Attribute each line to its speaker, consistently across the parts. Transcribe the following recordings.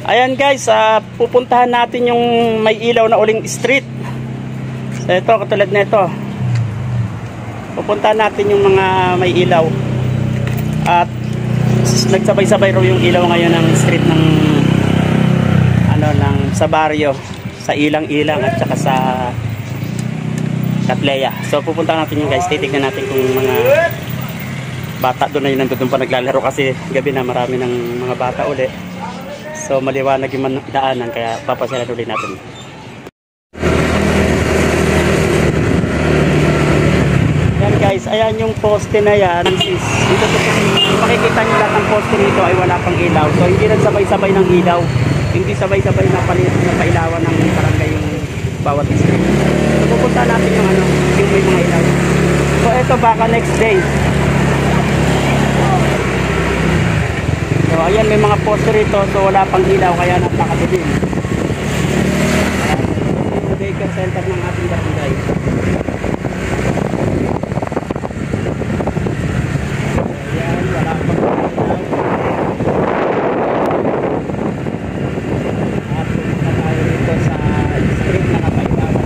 Speaker 1: Ayan guys, pupuntahan natin yung may ilaw na uling street. So ito, katulad na ito. Pupuntahan natin yung mga may ilaw. At nagsabay-sabay raw yung ilaw ngayon ng street ng sa baryo, sa ilang-ilang at saka sa Catleya. So pupuntahan natin yung guys, titignan natin kung mga bata doon na yun, nandun pa naglalaro kasi gabi na, marami ng mga bata uli. So maliwanag yung daanan, kaya papasyalan ulit natin. Yan guys, ayan yung poste na yan. Dito makikita nyo lahat ng poste nito ay wala pang ilaw. So hindi lang sabay-sabay ng ilaw. Hindi sabay-sabay na pailawan ng barangay yung bawat street. So pupunta natin yung yung may mga ilaw. So ito baka next day. So ayan, may mga poste rito, so wala pang ilaw kaya napakadilim. Ito yung daycare center ng ating barangay. Ayan, wala pang ilaw. At pupunta tayo rito sa street na napailawan.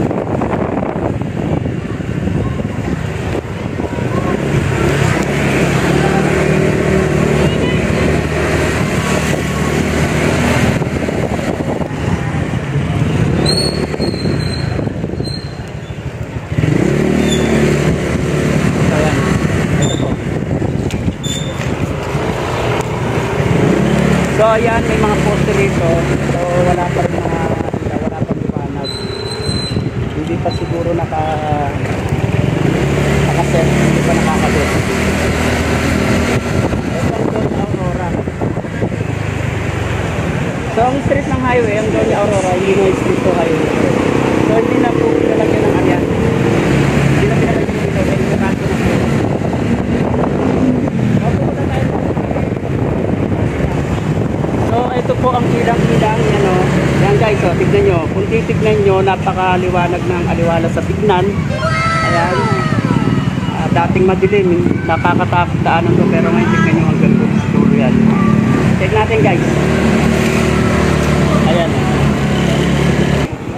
Speaker 1: So ayan, may mga poste rito. So wala pa rin wala pang liwanag. Hindi pa siguro nakaset, hindi pa nakakabot. Ito ang Doña Aurora. So ang street ng highway, ang Doña Aurora, hindi mo street to highway. So hindi na po pinalagyan ng ayan. Hindi na pinalagyan ng ito, dahil nakaso na po. So ito po ang ilang-ilang yan guys, tignan nyo, kung titignan nyo, napakaliwanag ng aliwala sa tignan. Ayan, dating madilim, nakakatakot daanan to, pero ngayon tignan nyo hanggang dulo yan. Check natin guys. Ayan.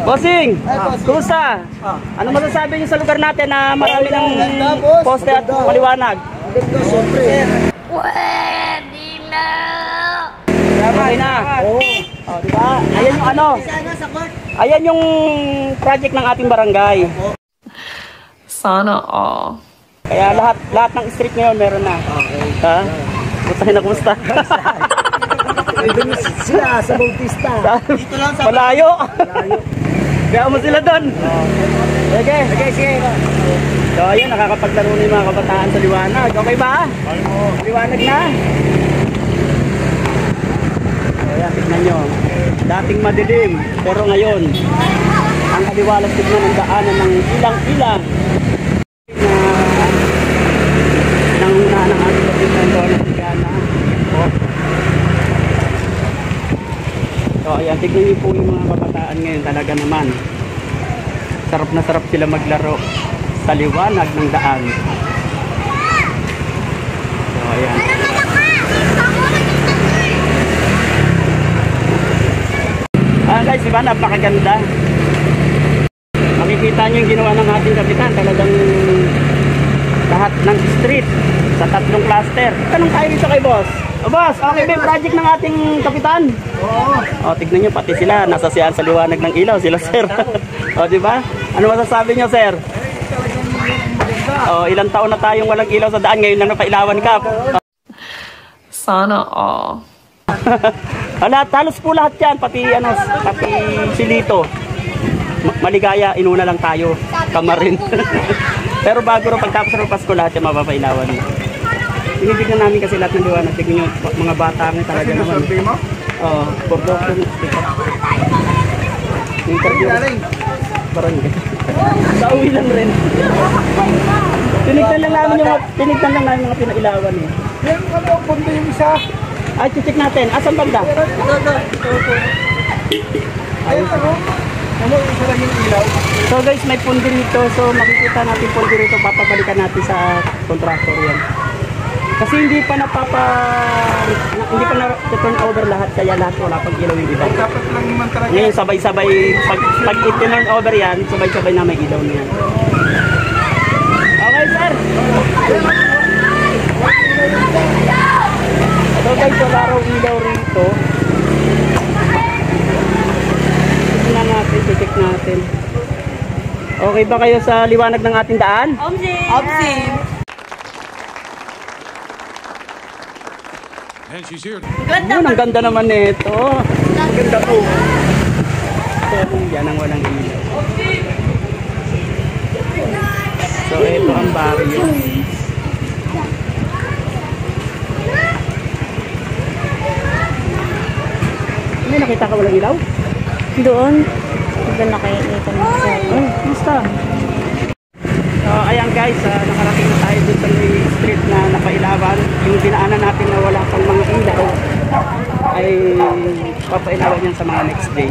Speaker 1: Bossing, kusa, ano masasabi nyo sa lugar natin na marami ng poste at maliwanag?
Speaker 2: Pwede na!
Speaker 1: Okay na. Oh, diba? Ayan yung ayan yung project ng ating barangay.
Speaker 2: Sana all.
Speaker 1: Kaya lahat ng street ngayon meron na.
Speaker 3: Okay.
Speaker 1: Ha? Kumusta na kumusta?
Speaker 3: Sila sa Bautista.
Speaker 1: Dito lang sa malayo. Kaya mo sila doon. Sige. Sige. So ayan, nakakapaglaro na yung mga kabataan sa liwanag. Okay ba? Liwanag na. Ayan, tignan nyo. Dating madilim, pero ngayon, ang aliwalas tignan ng daanan ng ilang-ilang na nangunahan ng ating kapitan doon ng Tigana. So, ayan, tignan nyo po yung mga kabataan ngayon. Talaga naman, sarap na sarap sila maglaro sa liwanag ng daan. So, ayan. Guys, diba napakaganda. Makikita nyo yung ginawa ng ating kapitan. Talagang lahat ng street sa 3 cluster. Tanong tayo dito kay boss. O boss, okay ba yung project ng ating kapitan? Oo. O, tignan nyo, pati sila nasa siyaan sa liwanag ng ilaw sila, sir. O, diba? Ano masasabi nyo, sir? O, ilang taon na tayong walang ilaw sa daan, ngayon lang napailawan ka.
Speaker 2: Sana all.
Speaker 1: Halos po lahat yan, pati si Lito. Maligaya, inuna lang tayo, Kamarin. Pero bago rin pagtapos ng Pasko, lahat yan mapapailawan. Tinibignan namin kasi lahat ng liwanag. Tignan nyo, mga bata nga talaga naman. Oo, production. Interview. Barangay. Sa uwi lang rin. Tinignan lang namin mga pinailawan eh.
Speaker 3: Meron ka daw, punta yung isa.
Speaker 1: Ay, check natin. Asan banda?
Speaker 3: Ayun ako. Ano, isa lang yung ilaw.
Speaker 1: So guys, may pundi rito. So makikita natin pundi rito. Papabalikan natin sa contractor yan. Kasi hindi pa na turn over lahat. Kaya lahat wala pang ilaw yung iba.
Speaker 3: Dapat lang naman talaga.
Speaker 1: Ngayon sabay-sabay. Pag i-turn over yan, sabay-sabay na may ilaw niyan. Okay sir. So guys, wala raw ilaw rito. Tignan natin, check natin. Okay ba kayo sa liwanag ng ating daan?
Speaker 2: Obsim!
Speaker 4: And she's here.
Speaker 1: Yun, ang ganda naman nito. Ang ganda po. So, yan ang walang ilaw. So, ito ang barrio. May nakita ka walang ilaw?
Speaker 5: Doon. Doon nakikita mo siya.
Speaker 1: Ay, basta. So, ayan guys, nakarating na tayo dun sa may street na napailawan. Yung dinaanan natin na wala pang mga ilaw ay papailawan yan sa mga next day.